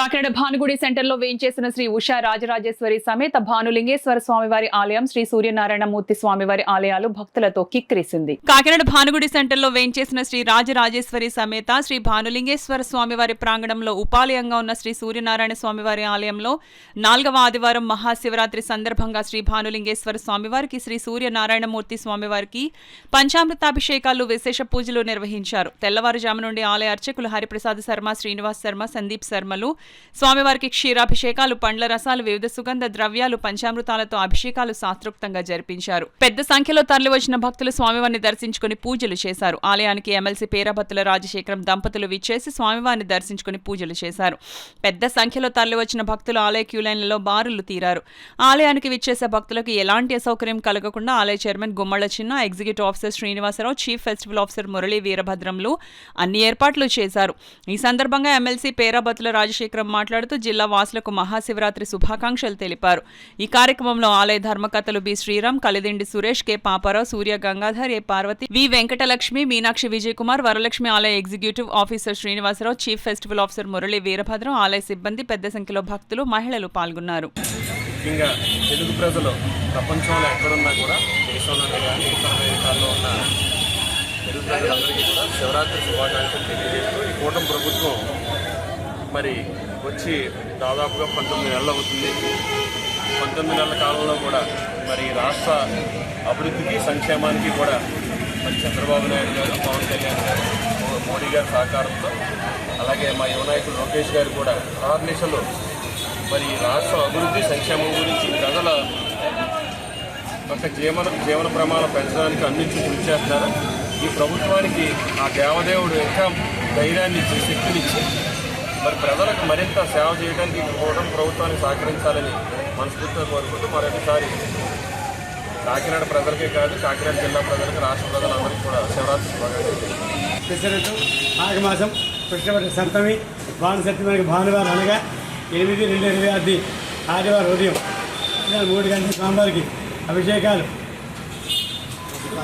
కాకినాడ భానుగుడి సెంటర్లో వేయించేసిన శ్రీ ఉషా రాజరాజేశ్వరి సమేత భానులింగేశ్వర స్వామివారి ఆలయం, శ్రీ సూర్యనారాయణమూర్తి స్వామివారి ఆలయాలు భక్తులతో కిక్కిరిసింది. కాకినాడ భానుగుడి సెంటర్లో వేయించేసిన శ్రీ రాజరాజేశ్వరి సమేత శ్రీ భానులింగేశ్వర స్వామివారి ప్రాంగణంలో ఉపాలయంగా ఉన్న శ్రీ సూర్యనారాయణ స్వామివారి ఆలయంలో 4వ ఆదివారం మహాశివరాత్రి సందర్భంగా శ్రీ భానులింగేశ్వర స్వామివారికి, శ్రీ సూర్యనారాయణమూర్తి స్వామివారికి పంచామృతాభిషేకాలు, విశేష పూజలు నిర్వహించారు. తెల్లవారుజాము నుండి ఆలయ అర్చకులు హరిప్రసాద్ శర్మ, శ్రీనివాస్ శర్మ, సందీప్ శర్మలు స్వామివారికి క్షీరాభిషేకాలు, పండ్ల రసాలు, వివిధ సుగంధ ద్రవ్యాలు, పంచామృతాలతో అభిషేకాలు శాస్త్రోక్తంగా జరిపించారు. పెద్ద సంఖ్యలో తరలివచ్చిన భక్తులు స్వామివారిని దర్శించుకుని పూజలు చేశారు. ఆలయానికి ఎమ్మెల్సీ పేరాబత్తుల రాజశేఖరం దంపతులు విచ్చేసి స్వామివారిని దర్శించుకుని పూజలు చేశారు. పెద్ద సంఖ్యలో తరలివచ్చిన భక్తులు ఆలయ క్యూలైన్లలో బారులు తీరారు. ఆలయానికి విచ్చేసే భక్తులకు ఎలాంటి అసౌకర్యం కలగకుండా ఆలయ chairman Gummalla Chinna, executive officer Srinivasarao, chief festival officer Murali వీరభద్రంలు అన్ని ఏర్పాట్లు చేశారు. ఈ సందర్భంగా ఎమ్మెల్సీ పేరాబత్తుల రాజశేఖరం మాట్లాడుతూ జిల్లా వాసులకు మహాశివరాత్రి శుభాకాంక్షలు తెలిపారు. ఈ కార్యక్రమంలో ఆలయ ధర్మకర్తలు B Sriram, Kalidindi Suresh, K Paparao, Surya Gangadhar, A Parvathi, V Venkatalakshmi, Meenakshi Vijay Kumar, Varalakshmi, ఆలయ executive officer Srinivasarao, chief festival officer Murali Veerabhadram, ఆలయ సిబ్బంది, పెద్ద సంఖ్యలో భక్తులు, మహిళలు పాల్గొన్నారు. ముఖ్యంగా తెలుగు ప్రజలు ప్రపంచంలో ఎక్కడున్నా కూడా, దేశంలోనే కానీ ఇతర దేశాల్లో ఉన్న తెలుగు ప్రజలందరికీ కూడా శివరాత్రి శుభాకాంక్షలు తెలియజేస్తూ ఈ కూటమి ప్రభుత్వం మరి వచ్చి దాదాపుగా 19 నెలలు అవుతుంది. 19 నెలల కాలంలో కూడా మరి రాష్ట్ర అభివృద్ధికి, సంక్షేమానికి కూడా మరి చంద్రబాబు నాయుడు గారు, పవన్ కళ్యాణ్ గారు, మోడీ గారి సహకారంతో, అలాగే మా యువ నాయకుడు లోకేష్ గారు కూడా ఆర్నిషలు మరి రాష్ట్ర అభివృద్ధి, సంక్షేమం గురించి ప్రజల ఒక జీవన ప్రమాణం పెంచడానికి అన్నింటి కృషి చేస్తున్నారు. ఈ ప్రభుత్వానికి ఆ దేవదేవుడు ఇంకా ధైర్యాన్ని ఇచ్చి, శక్తినిచ్చి మరి ప్రజలకు మరింత సేవ చేయడానికి కూడా ప్రభుత్వానికి సహకరించాలని మనస్ఫూర్తిగా కోరుకుంటూ మరొకసారి కాకినాడ ప్రజలకే కాదు, కాకినాడ జిల్లా ప్రజలకు, రాష్ట్ర ప్రజలందరికీ కూడా శివరాత్రి శుభాకాంక్షలు. మాఘమాసం కృష్ణపట్ల సప్తమి భానుసప్తమికి భానువారం అనగా 8/2/2026 ఆదివారం ఉదయం 3 గంటల స్వామివారికి అభిషేకాలు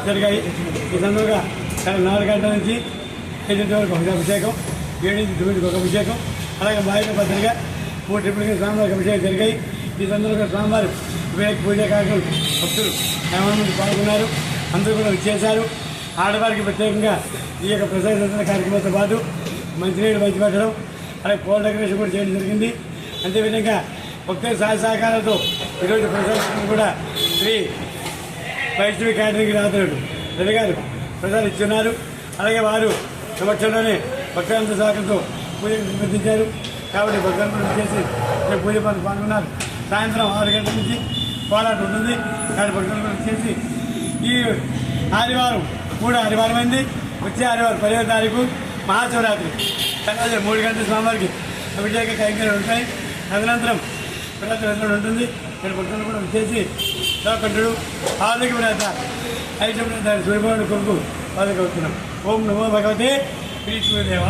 జరిగాయి. ఈ సందర్భంగా 4 గంటల నుంచి 5 వరకు ఒక అభిషేకం, 7 నుంచి 9 ఒక అభిషేకం, అలాగే బాధ్యత పద్ధతిగా 3 ట్రిపుల్కి స్వామివారికి అభిషేకం జరిగాయి. ఈ సందర్భంగా స్వామివారి వివేక పూజా కార్యక్రమం భక్తులు మంది పాల్గొన్నారు. అందరూ కూడా విచ్చేశారు. ఆడవారికి ప్రత్యేకంగా ఈ యొక్క ప్రసాద కార్యక్రమంతో పాటు మంచినీళ్ళు పంచిపెట్టడం, అలాగే పూల డెకరేషన్ కూడా చేయడం జరిగింది. అంతేవిధంగా భక్తుల సహాయ సహకారాలతో ఈరోజు ప్రసాదం కూడా శ్రీ వైష్ణవి క్యాటరింగ్ రాత్రుడు రవి గారు ప్రసాదం ఇస్తున్నారు. అలాగే వారు సమక్షంలోనే భక్తులంతా సహకారంతో పూజ నిర్వర్తించారు. కాబట్టి భక్తులను చేసి పూజ పనులు పాల్గొన్నారు. సాయంత్రం 6 గంటల నుంచి పోరాటం ఉంటుంది. కాబట్టి భక్తులను చేసి ఈ ఆదివారం 3వ ఆదివారం అయింది. వచ్చే ఆదివారం 10వ తారీఖు మహాశివరాత్రి తర్వాత 3 గంటల స్వామివారికి అభిషేక కైంకర్యాలు ఉంటాయి. తదనంతరం ప్రదర్శన ఉంటుంది. ఇక్కడ భక్తులు కూడా వచ్చేసి కంటుడు ఆరోగ్యమైన ఐశ్వర్య సూర్యభగవానుడి కొరకు పాదకొస్తున్నాం. ఓం నమో భగవతే శ్రీ సూర్యదేవ.